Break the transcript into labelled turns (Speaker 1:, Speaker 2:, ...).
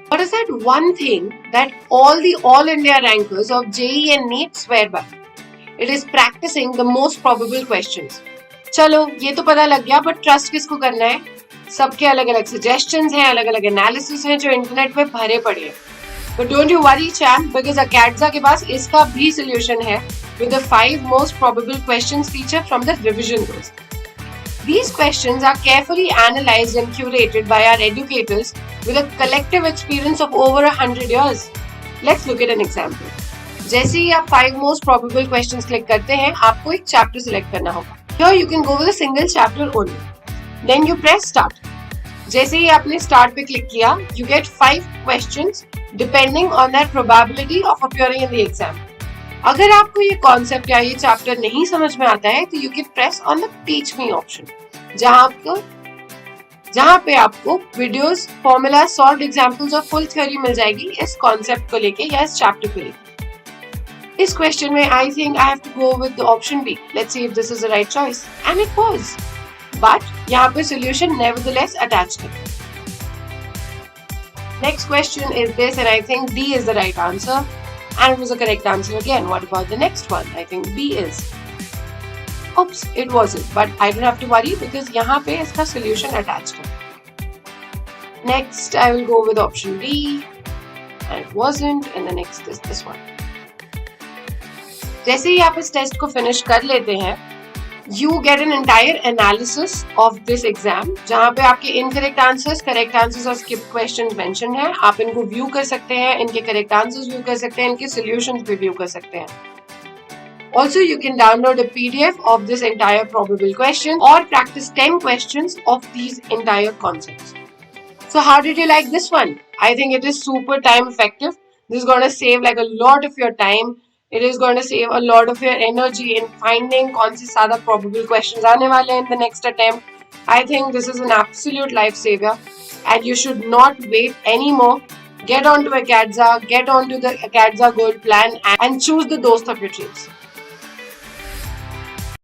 Speaker 1: What is that one thing that all the All India rankers of JEE and NEET swear by? It is practicing the most probable questions. चलो ये तो पता लग गया, but trust किसको करना है? सबके अलग अलग suggestions हैं, अलग अलग analysis हैं जो इंटरनेट पे भरे पड़े हैं. But don't you worry, champ, because Acadza के पास इसका भी solution है with the 5 most probable questions feature from the revision Dost. These questions are carefully analyzed and curated by our educators with a collective experience of over 100 years. Let's look at an example. जैसे ही आप 5 most probable questions click करते हैं, आपको एक chapter select करना होगा. Here you can go with a single chapter only. Then you press start. जैसे ही आपने start पे click किया, you get 5 questions depending on their probability of appearing in the exam. अगर आपको ये concept या ये chapter नहीं समझ में आता है, तो you can press on the teach me option, जहाँ पे आपको videos, formulas, solved examples और full theory मिल जाएगी इस concept को लेके या इस chapter को लेके. इस question में I think I have to go with the option B. Let's see if this is the right choice. And it was. But यहाँ पे solution nevertheless attached है. Next question is this, and I think D is the right answer. And it was a correct answer again. What about the next one? I think B is. Oops, it wasn't. But I don't have to worry because यहाँ पे इसका solution attached है. Next, I will go with option D. And it wasn't. And the next is this one. जैसे ही आप इस test को finish कर लेते हैं, you get an entire analysis of this exam, जहाँ पे आपके incorrect answers, correct answers और skip questions mentioned हैं. आप इनको view कर सकते हैं, इनके correct answers view कर सकते हैं, इनके solutions भी view कर सकते हैं. Also, you can download a PDF of this entire probable question or practice 10 questions of these entire concepts. So how did you like this one? I think it is super time effective. This is going to save like a lot of your time. It is going to save a lot of your energy in finding कौन से ज़्यादा probable questions आने वाले हैं in the next attempt. I think this is an absolute lifesaver and you should not wait anymore. Get onto Acadza, get onto the Acadza Gold Plan and choose the Dost of your dreams.